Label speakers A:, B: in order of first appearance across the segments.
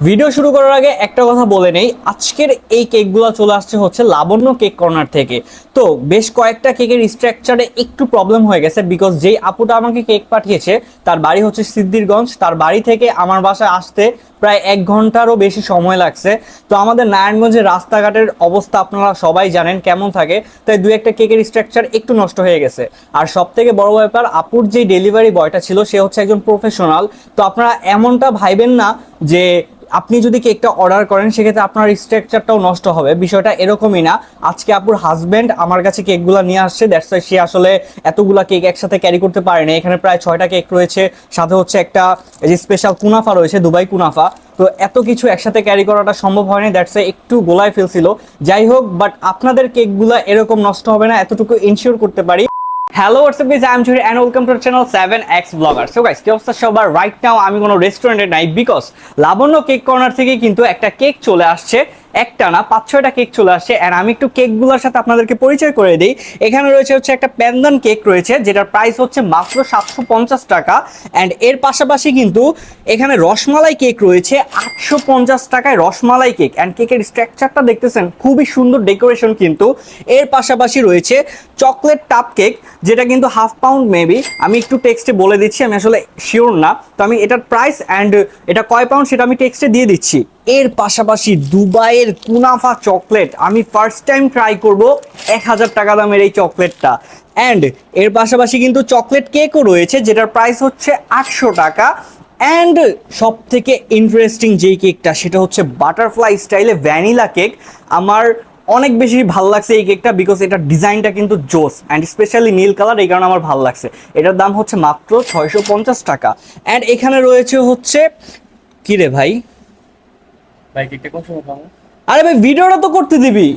A: Video শুরু করার আগে একটা কথা বলে নেই, আজকের এই কেকগুলো চলে আসছে হচ্ছে লাবণ্য কেক কর্নার থেকে। তো বেশ কয়েকটা কেকের স্ট্রাকচারে একটু প্রবলেম হয়ে গেছে, বিকজ যেই আপুটা আমাকে কেক পাঠিয়েছে তার বাড়ি হচ্ছে সিদ্ধিরগঞ্জ। তার বাড়ি থেকে আমার বাসায় আসতে প্রায় 1 ঘন্টারও বেশি সময় লাগছে। তো আমাদের নারায়ণগঞ্জের রাস্তাঘাটের অবস্থা আপনারা সবাই জানেন কেমন থাকে, তাই দু একটা কেকের স্ট্রাকচার একটু নষ্ট হয়ে গেছে। আর সব থেকে বড় ব্যাপার, আপুর যে ডেলিভারি বয়টা ছিল সে হচ্ছে একজন প্রফেশনাল। তো আপনারা এমনটা ভাইবেন না যে আপনি যদি কেকটা অর্ডার করেন সেক্ষেত্রে আপনার স্ট্রাকচারটাও নষ্ট হবে, বিষয়টা এরকমই না। আজকে আপুর হাজব্যান্ড আমার কাছে কেকগুলো নিয়ে আসছে, দ্যাটস ওয়াই সে আসলে এতগুলা কেক একসাথে ক্যারি করতে পারেনি। এখানে প্রায় 6টা কেক রয়েছে, সাথে হচ্ছে একটা এই যে স্পেশাল কুনাফা রয়েছে, দুবাই কুনাফা। তো এত কিছু একসাথে ক্যারি করাটা সম্ভব হয়নি, দ্যাটস ওয়াই একটু গোলায় ফেলছিল। যাই হোক, বাট আপনাদের কেকগুলো এরকম নষ্ট হবে না এতটুকু ইনশিওর করতে পারি। Hello WhatsApp guys, I am Juri and welcome to the channel 7x blogger. So guys, কি অবস্থা সবার? রাইট নাও আমি কোনো রেস্টুরেন্টে নাই, বিকজ লাবণ্য কেক কর্নার থেকে কিন্তু একটা কেক চলে আসছে। একটা না, 5-6টা কেক চলে আসছে। অ্যান্ড আমি একটু কেকগুলোর সাথে আপনাদেরকে পরিচয় করে দিই। এখানে রয়েছে হচ্ছে একটা প্যান্দান কেক রয়েছে, যেটার প্রাইস হচ্ছে মাত্র 750 টাকা। অ্যান্ড এর পাশাপাশি কিন্তু এখানে রসমালাই কেক রয়েছে 850 টাকায়, রসমালাই কেক। অ্যান্ড কেকের স্ট্রাকচারটা দেখতেছেন, খুবই সুন্দর ডেকোরেশন কিন্তু। এর পাশাপাশি রয়েছে চকলেট টাপ কেক, যেটা কিন্তু হাফ পাউন্ড মেবি, আমি একটু টেক্সটে বলে দিচ্ছি, আমি আসলে শিওর না। তো আমি এটার প্রাইস অ্যান্ড এটা কয় পাউন্ড সেটা আমি টেক্সটে দিয়ে দিচ্ছি। এর পাশাপাশি দুবাইয়ের কুনাফা চকলেট, আমি ফার্স্ট টাইম ট্রাই করব 1000 টাকা দামের এই চকলেটটা। অ্যান্ড এর পাশাপাশি কিন্তু চকলেট কেকও রয়েছে, যেটার প্রাইস হচ্ছে 800 টাকা। অ্যান্ড সব থেকে ইন্টারেস্টিং যেই কেকটা, সেটা হচ্ছে বাটারফ্লাই স্টাইলে ভ্যানিলা কেক। আমার অনেক বেশি ভালো লাগছে এই কেকটা, বিকজ এটার ডিজাইনটা কিন্তু জোস, অ্যান্ড স্পেশালি নীল কালার, এই কারণে আমার ভালো লাগছে। এটার দাম হচ্ছে মাত্র 650 টাকা। অ্যান্ড এখানে রয়েছে হচ্ছে কি রে ভাই,
B: কেকটা কোন সময় খাবো?
A: আরে ভাই ভিডিওটা তো করতে দিবি।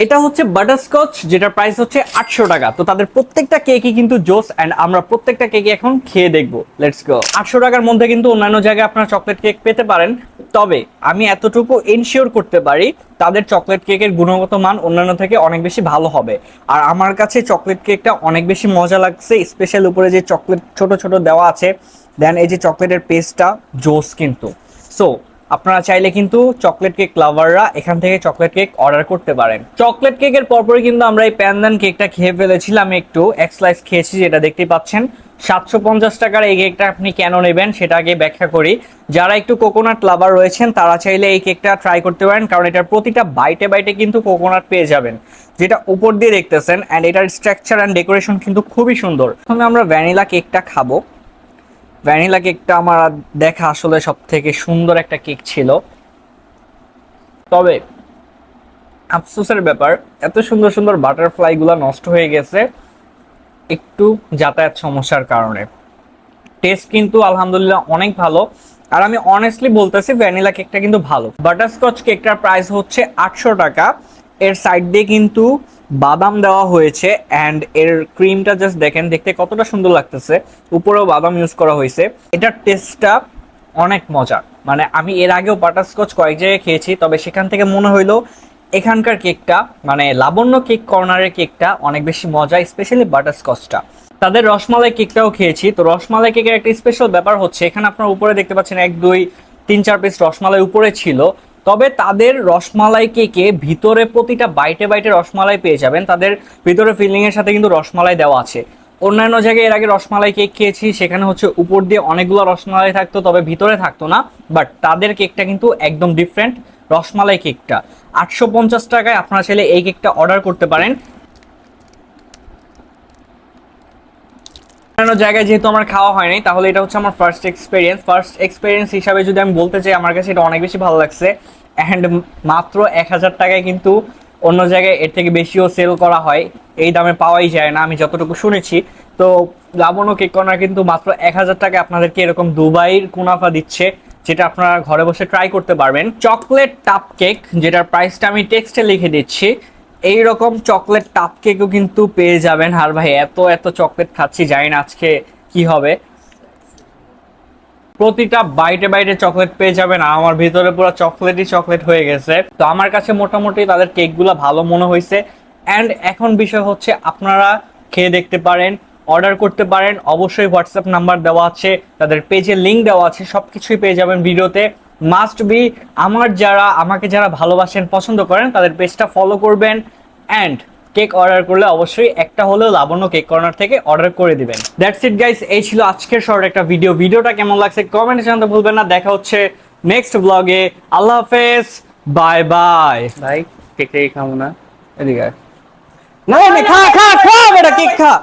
A: এটা হচ্ছে বাটারস্কচ, যেটার প্রাইস হচ্ছে 800 টাকা। তো তাদের প্রত্যেকটা কেকই কিন্তু জোস, অ্যান্ড আমরা প্রত্যেকটা কেকই এখন খেয়ে দেখবো। Let's go. 800 টাকার মধ্যে কিন্তু অন্যান্য জায়গায় আপনারা চকলেট কেক পেতে পারেন, তবে আমি এতটুকু এনশিওর করতে পারি তাদের চকলেট কেকের গুণগত মান অন্যান্য থেকে অনেক বেশি ভালো হবে। আর আমার কাছে চকলেট কেকটা অনেক বেশি মজা লাগছে, স্পেশাল উপরে যে চকলেট ছোট ছোট দেওয়া আছে, দেন এই যে চকলেটের পেস্টটা জোস কিন্তু। সো আপনারা চাইলে কিন্তু চকলেট কেক লাভাররা এখান থেকে চকলেট কেক অর্ডার করতে পারেন। চকলেট কেকের পরপরই কিন্তু আমরা এই প্যান্দান কেকটা খেয়ে ফেলেছিলাম, একটু এক স্লাইস খেয়েছি, যেটা দেখতেই পাচ্ছেন। 750 টাকার এই কেকটা আপনি কেন নেবেন সেটা আগে ব্যাখ্যা করি। যারা একটু কোকোনাট লাভার রয়েছেন তারা চাইলে এই কেকটা ট্রাই করতে পারেন, কারণ এটার প্রতিটা বাইটে বাইটে কিন্তু কোকোনাট পেয়ে যাবেন, যেটা উপর দিয়ে দেখতেছেন। অ্যান্ড এটার স্ট্রাকচার অ্যান্ড ডেকোরেশন কিন্তু খুবই সুন্দর। প্রথমে আমরা ভ্যানিলা কেকটা খাবো। ভ্যানিলা কেকটা আমার দেখা আসলে সব থেকে সুন্দর একটা কেক ছিল, তবে আফসোসের ব্যাপার এত সুন্দর সুন্দর বাটারফ্লাই গুলা নষ্ট হয়ে গেছে একটু যাতায়াত সমস্যার কারণে। টেস্ট কিন্তু আলহামদুলিল্লাহ অনেক ভালো, আর আমি অনেস্টলি বলতেছি ভ্যানিলা কেকটা কিন্তু ভালো। বাটারস্কচ কেকটার প্রাইস হচ্ছে 800 টাকা। এর সাইড দিয়ে কিন্তু বাদাম দেওয়া হয়েছে, অ্যান্ড এর ক্রিমটা জাস্ট দেখেন, দেখতে কতটা সুন্দর লাগতেছে। উপরেও বাদাম ইউজ করা হয়েছে। এটার টেস্টটা অনেক মজা, মানে আমি এর আগেও বাটারস্কচ কয়েক জায়গায় খেয়েছি, তবে সেখান থেকে মনে হইলো এখানকার কেকটা, মানে লাবণ্য কেক কর্নারের কেকটা অনেক বেশি মজা, স্পেশালি বাটারস্কচটা। তাদের রসমালাই কেকটাও খেয়েছি। তো রসমালাই কেকের একটা স্পেশাল ব্যাপার হচ্ছে, এখানে আপনার উপরে দেখতে পাচ্ছেন 1 2 3 4 পিস রসমালাই উপরে ছিল, তবে তাদের রসমালাই কেকে ভিতরে প্রতিটা বাইটে বাইটে রসমালাই পেয়ে যাবেন। তাদের ভিতরে ফিলিং এর সাথে কিন্তু রসমালাই দেওয়া আছে। অন্যান্য জায়গায় এর আগে রসমালাই কেক খেয়েছি, সেখানে হচ্ছে উপর দিয়ে অনেকগুলো রসমালাই থাকতো তবে ভিতরে থাকতো না, বাট তাদের কেকটা কিন্তু একদম ডিফারেন্ট। রসমালাই কেকটা 850 টাকায় আপনারা চাইলে এই কেকটা অর্ডার করতে পারেন। অন্যান্য জায়গায় যেহেতু আমার খাওয়া হয়নি, তাহলে এটা হচ্ছে আমার ফার্স্ট এক্সপিরিয়েন্স হিসাবে যদি আমি বলতে চাই, আমার কাছে এটা অনেক বেশি ভালো লাগছে। অ্যান্ড মাত্র 1000 টাকায় কিন্তু অন্য জায়গায় এর থেকে বেশিও সেল করা হয়, এই দামে পাওয়াই যায় না আমি যতটুকু শুনেছি। তো লাবণ্য কেক কর্নার কিন্তু মাত্র 1000 টাকায় আপনাদেরকে এরকম দুবাইয়ের কুনাফা দিচ্ছে, যেটা আপনারা ঘরে বসে ট্রাই করতে পারবেন। চকলেট টাপ কেক, যেটার প্রাইসটা আমি টেক্সটে লিখে দিচ্ছি, এইরকম চকলেট টাপ কেকও কিন্তু পেয়ে যাবেন। আর ভাই এত এত চকলেট খাচ্ছি, জানি না আজকে কি হবে। প্রতিটা বাইটে বাইটে চকলেট পেয়ে যাবেন, আর আমার ভিতরে পুরো চকলেটই চকলেট হয়ে গেছে। তো আমার কাছে মোটামুটি তাদের কেকগুলো ভালো মনে হয়েছে। অ্যান্ড এখন বিষয় হচ্ছে আপনারা খেয়ে দেখতে পারেন, অর্ডার করতে পারেন। অবশ্যই হোয়াটসঅ্যাপ নাম্বার দেওয়া আছে, তাদের পেজের লিঙ্ক দেওয়া আছে, সব কিছুই পেয়ে যাবেন ভিডিওতে। মাস্ট বি আমাকে যারা ভালোবাসেন পছন্দ করেন তাদের পেজটা ফলো করবেন অ্যান্ড কেক অর্ডার করলে অবশ্যই একটা হলেও লাবণ্য কেক কর্নার থেকে অর্ডার করে দিবেন। দ্যাটস ইট গাইস, এই ছিল আজকের শর্ট একটা ভিডিওটা কেমন লাগছে কমেন্টে জানাতে ভুলবেন না। দেখা হচ্ছে নেক্সট ব্লগে। আল্লাহ হাফেজ, বাই বাই।
B: ভাই কেকটাই খাবো না।
A: এদিকে আয়। না খা খা খা বেটা, কেক খা।